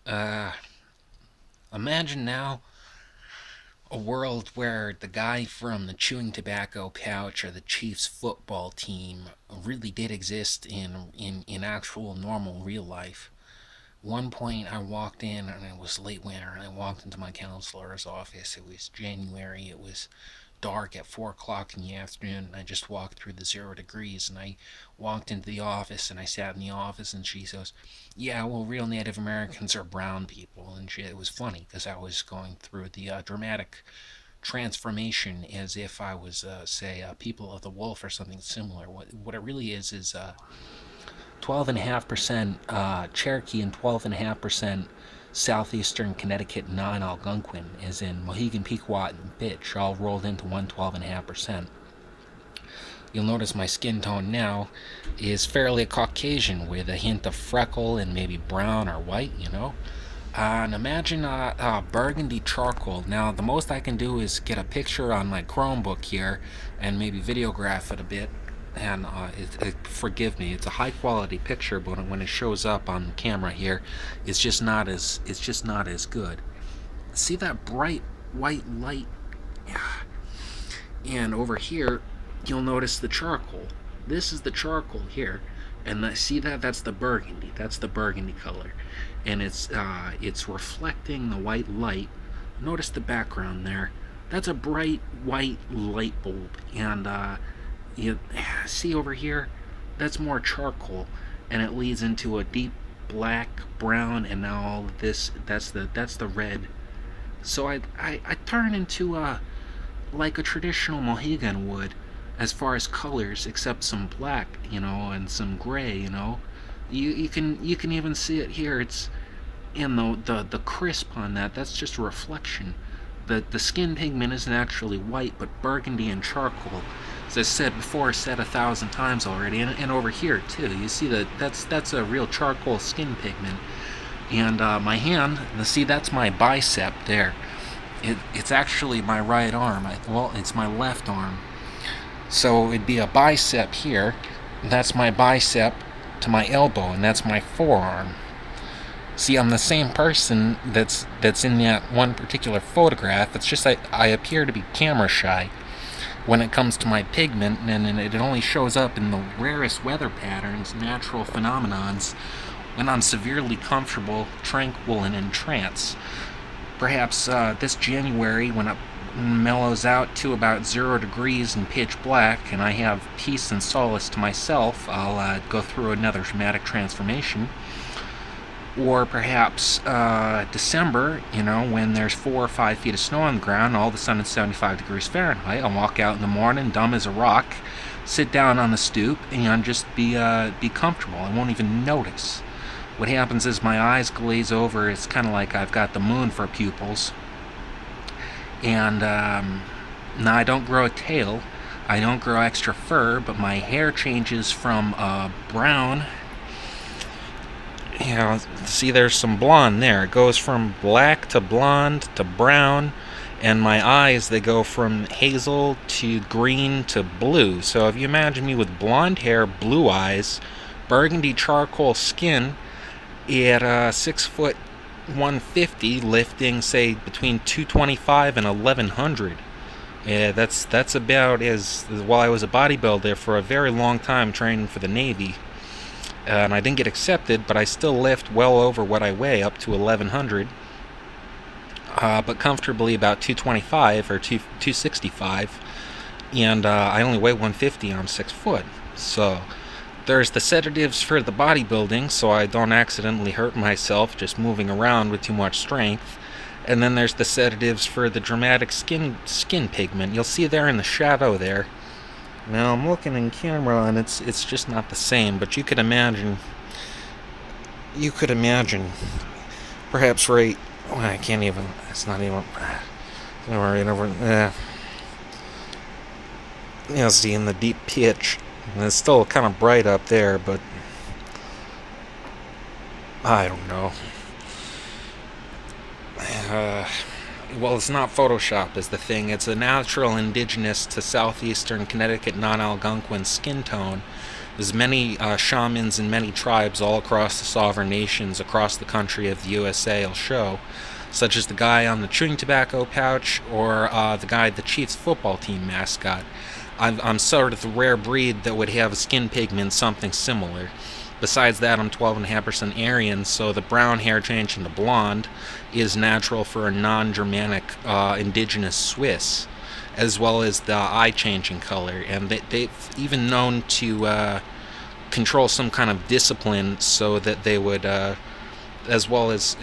Uh, Imagine now a world where the guy from the chewing tobacco pouch or the Chiefs football team really did exist in actual normal real life. One point I walked in and it was late winter and I walked into my counselor's office. It was January. It was dark at 4 o'clock in the afternoon, and I just walked through the 0 degrees. And I walked into the office, and I sat in the office, and she goes, "Yeah, well, real Native Americans are brown people." And it was funny because I was going through the dramatic transformation as if I was, say, people of the wolf or something similar. What it really is 12.5% Cherokee and 12.5% southeastern Connecticut non-Algonquin, as in Mohegan, Pequot, and Bitch, all rolled into 112.5%. You'll notice my skin tone now is fairly Caucasian with a hint of freckle and maybe brown or white. And imagine burgundy charcoal. Now, the most I can do is get a picture on my Chromebook here and maybe videograph it a bit. And forgive me, it's a high quality picture, but when it shows up on the camera here, it's just not as good. See that bright white light? And over here, you'll notice the charcoal. This is the charcoal here, and see that? That's the burgundy. That's the burgundy color, and it's reflecting the white light. Notice the background there. That's a bright white light bulb, and you see over here, that's more charcoal, and it leads into a deep black, brown, and now all of this. That's the red. So I turn into like a traditional Mohegan would, as far as colors, except some black, and some gray. You can even see it here. It's in the crisp on that. That's just a reflection. The skin pigment isn't actually white, but burgundy and charcoal. As I said before, said 1,000 times already, and over here too. You see that's a real charcoal skin pigment. And my hand, see, that's my bicep there. It's actually my right arm. Well, it's my left arm. So it'd be a bicep here. That's my bicep to my elbow, and that's my forearm. See, I'm the same person that's in that one particular photograph. It's just I appear to be camera shy when it comes to my pigment, and it only shows up in the rarest weather patterns, natural phenomenons, when I'm severely comfortable, tranquil, and in trance. Perhaps this January, when it mellows out to about 0 degrees and pitch black, and I have peace and solace to myself, I'll go through another dramatic transformation. Or perhaps December, when there's 4 or 5 feet of snow on the ground, all of a sudden it's 75 degrees Fahrenheit. I'll walk out in the morning, dumb as a rock, sit down on the stoop, and just be comfortable. I won't even notice. What happens is my eyes glaze over. It's kind of like I've got the moon for pupils. And now I don't grow a tail. I don't grow extra fur, but my hair changes from brown. See, there's some blonde there. It goes from black to blonde to brown, and my eyes, they go from hazel to green to blue. So if you imagine me with blonde hair, blue eyes, burgundy charcoal skin, at 6 foot 150, lifting say between 225 and 1100. Yeah, that's about as while I was a bodybuilder for a very long time, training for the Navy. And I didn't get accepted, but I still lift well over what I weigh, up to 1100. But comfortably about 225 or 265, and I only weigh 150 on 6 foot. So there's the sedatives for the bodybuilding, so I don't accidentally hurt myself just moving around with too much strength. And then there's the sedatives for the dramatic skin pigment. You'll see there in the shadow there. Now I'm looking in camera and it's just not the same, but you could imagine perhaps right. Well, I can't even. It's not even. Right over. See, in the deep pitch, and it's still kind of bright up there, but I don't know. Well, it's not Photoshop is the thing. It's a natural indigenous to southeastern Connecticut non-Algonquin skin tone, There's many shamans and many tribes all across the sovereign nations across the country of the USA will show, such as the guy on the chewing tobacco pouch or the guy, the Chiefs football team mascot. I'm sort of the rare breed that would have a skin pigment something similar. Besides that, I'm 12.5% Aryan, so the brown hair change into blonde is natural for a non-Germanic indigenous Swiss, as well as the eye changing color. And they've even known to control some kind of discipline so that they would, as well as,